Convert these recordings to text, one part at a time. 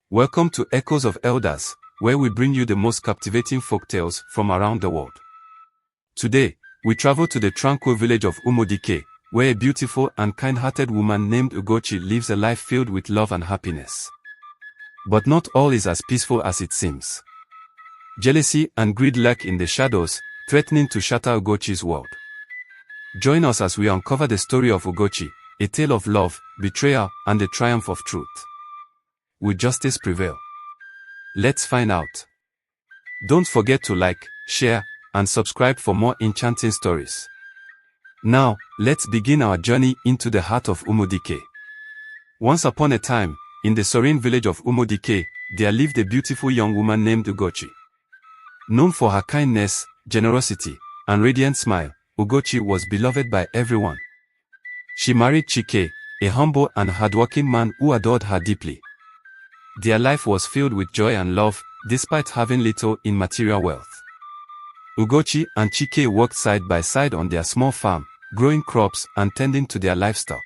Welcome to Echoes of Elders, where we bring you the most captivating folktales from around the world. Today, we travel to the tranquil village of Umudike, where a beautiful and kind-hearted woman named Ugochi lives a life filled with love and happiness. But not all is as peaceful as it seems. Jealousy and greed lurk in the shadows, threatening to shatter Ugochi's world. Join us as we uncover the story of Ugochi, a tale of love, betrayal, and the triumph of truth. Will justice prevail? Let's find out. Don't forget to like, share, and subscribe for more enchanting stories. Now, let's begin our journey into the heart of Umudike. Once upon a time, in the serene village of Umudike, there lived a beautiful young woman named Ugochi. Known for her kindness, generosity, and radiant smile, Ugochi was beloved by everyone. She married Chike, a humble and hardworking man who adored her deeply. Their life was filled with joy and love, despite having little in material wealth. Ugochi and Chike worked side by side on their small farm, growing crops and tending to their livestock.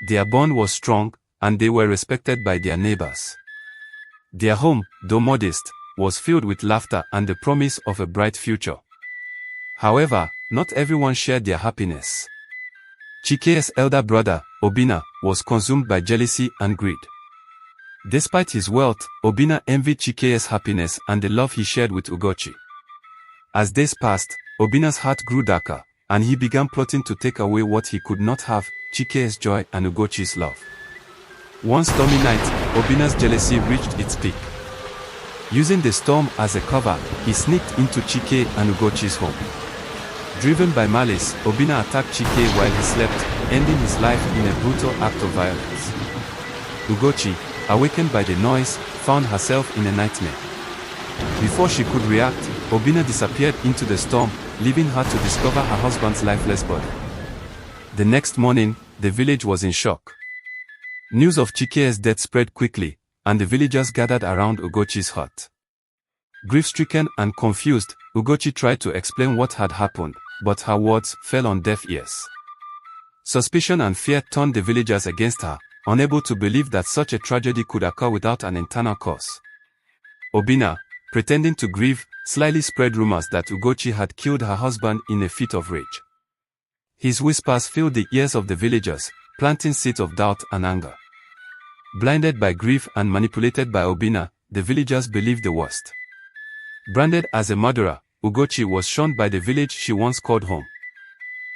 Their bond was strong, and they were respected by their neighbors. Their home, though modest, was filled with laughter and the promise of a bright future. However, not everyone shared their happiness. Chike's elder brother, Obinna, was consumed by jealousy and greed. Despite his wealth, Obinna envied Chike's happiness and the love he shared with Ugochi. As days passed, Obinna's heart grew darker, and he began plotting to take away what he could not have, Chike's joy and Ugochi's love. One stormy night, Obinna's jealousy reached its peak. Using the storm as a cover, he sneaked into Chike and Ugochi's home. Driven by malice, Obinna attacked Chike while he slept, ending his life in a brutal act of violence. Ugochi, awakened by the noise, found herself in a nightmare. Before she could react, Obinna disappeared into the storm, leaving her to discover her husband's lifeless body. The next morning, the village was in shock. News of Chike's death spread quickly, and the villagers gathered around Ugochi's hut. Grief-stricken and confused, Ugochi tried to explain what had happened, but her words fell on deaf ears. Suspicion and fear turned the villagers against her, unable to believe that such a tragedy could occur without an internal cause. Obinna, pretending to grieve, slyly spread rumors that Ugochi had killed her husband in a fit of rage. His whispers filled the ears of the villagers, planting seeds of doubt and anger. Blinded by grief and manipulated by Obinna, the villagers believed the worst. Branded as a murderer, Ugochi was shunned by the village she once called home.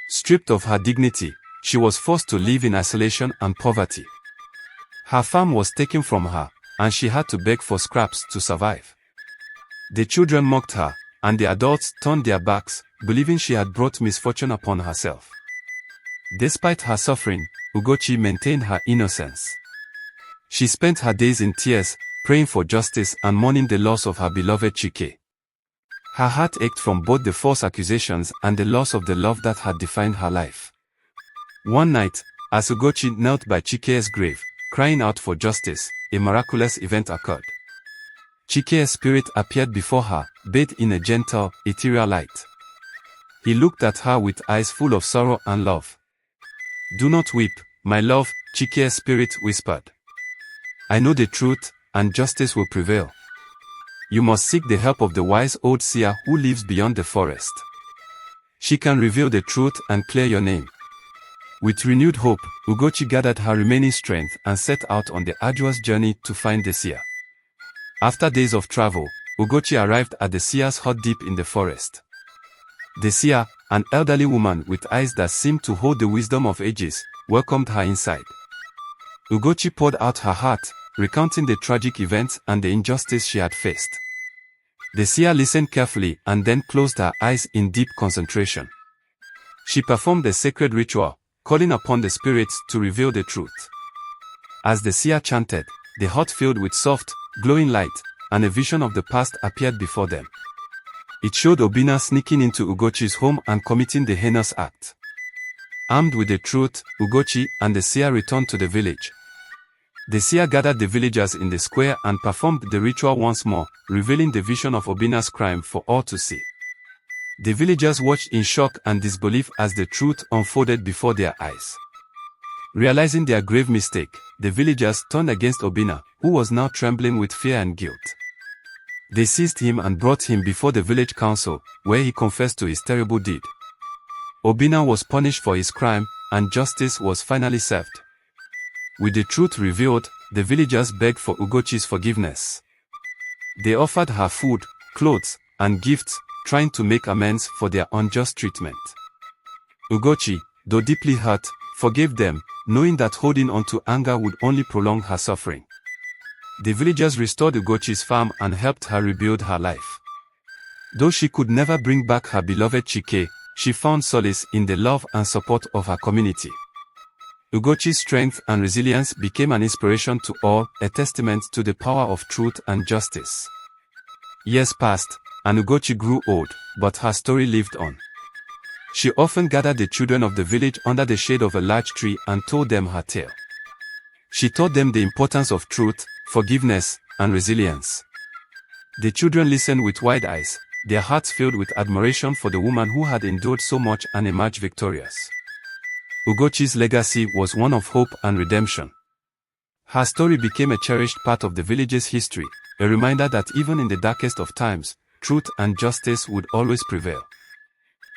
Stripped of her dignity, she was forced to live in isolation and poverty. Her farm was taken from her, and she had to beg for scraps to survive. The children mocked her, and the adults turned their backs, believing she had brought misfortune upon herself. Despite her suffering, Ugochi maintained her innocence. She spent her days in tears, praying for justice and mourning the loss of her beloved Chike. Her heart ached from both the false accusations and the loss of the love that had defined her life. One night, as Ugochi knelt by Chike's grave, crying out for justice, a miraculous event occurred. Chike's spirit appeared before her, bathed in a gentle, ethereal light. He looked at her with eyes full of sorrow and love. "Do not weep, my love," Chike's spirit whispered. "I know the truth, and justice will prevail. You must seek the help of the wise old seer who lives beyond the forest. She can reveal the truth and clear your name." With renewed hope, Ugochi gathered her remaining strength and set out on the arduous journey to find the seer. After days of travel, Ugochi arrived at the seer's hut deep in the forest. The seer, an elderly woman with eyes that seemed to hold the wisdom of ages, welcomed her inside. Ugochi poured out her heart, recounting the tragic events and the injustice she had faced. The seer listened carefully and then closed her eyes in deep concentration. She performed a sacred ritual, calling upon the spirits to reveal the truth. As the seer chanted, the hut filled with soft, glowing light, and a vision of the past appeared before them. It showed Obinna sneaking into Ugochi's home and committing the heinous act. Armed with the truth, Ugochi and the seer returned to the village. The seer gathered the villagers in the square and performed the ritual once more, revealing the vision of Obinna's crime for all to see. The villagers watched in shock and disbelief as the truth unfolded before their eyes. Realizing their grave mistake, the villagers turned against Obinna, who was now trembling with fear and guilt. They seized him and brought him before the village council, where he confessed to his terrible deed. Obinna was punished for his crime, and justice was finally served. With the truth revealed, the villagers begged for Ugochi's forgiveness. They offered her food, clothes, and gifts, trying to make amends for their unjust treatment. Ugochi, though deeply hurt, forgave them, knowing that holding on to anger would only prolong her suffering. The villagers restored Ugochi's farm and helped her rebuild her life. Though she could never bring back her beloved Chike, she found solace in the love and support of her community. Ugochi's strength and resilience became an inspiration to all, a testament to the power of truth and justice. Years passed, and Ugochi grew old, but her story lived on. She often gathered the children of the village under the shade of a large tree and told them her tale. She taught them the importance of truth, forgiveness, and resilience. The children listened with wide eyes, their hearts filled with admiration for the woman who had endured so much and emerged victorious. Ugochi's legacy was one of hope and redemption. Her story became a cherished part of the village's history, a reminder that even in the darkest of times, truth and justice would always prevail.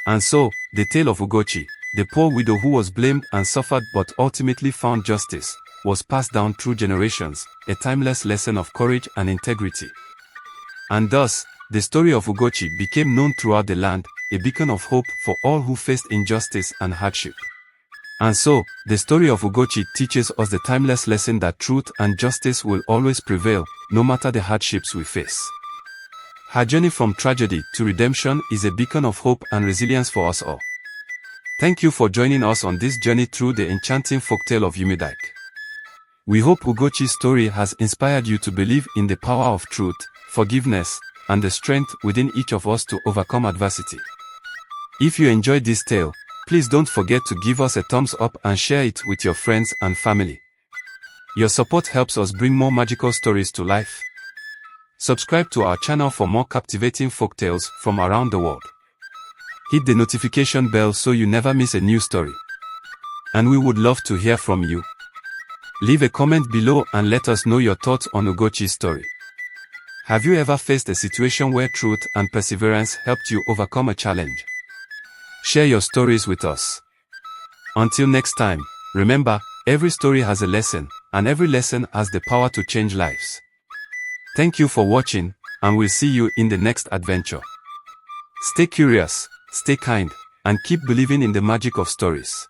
And so, the tale of Ugochi, the poor widow who was blamed and suffered but ultimately found justice, was passed down through generations, a timeless lesson of courage and integrity. And thus, the story of Ugochi became known throughout the land, a beacon of hope for all who faced injustice and hardship. And so, the story of Ugochi teaches us the timeless lesson that truth and justice will always prevail, no matter the hardships we face. Her journey from tragedy to redemption is a beacon of hope and resilience for us all. Thank you for joining us on this journey through the enchanting folktale of Umudike. We hope Ugochi's story has inspired you to believe in the power of truth, forgiveness, and the strength within each of us to overcome adversity. If you enjoyed this tale, please don't forget to give us a thumbs up and share it with your friends and family. Your support helps us bring more magical stories to life. Subscribe to our channel for more captivating folktales from around the world. Hit the notification bell so you never miss a new story. And we would love to hear from you. Leave a comment below and let us know your thoughts on Ugochi's story. Have you ever faced a situation where truth and perseverance helped you overcome a challenge? Share your stories with us. Until next time, remember, every story has a lesson, and every lesson has the power to change lives. Thank you for watching, and we'll see you in the next adventure. Stay curious, stay kind, and keep believing in the magic of stories.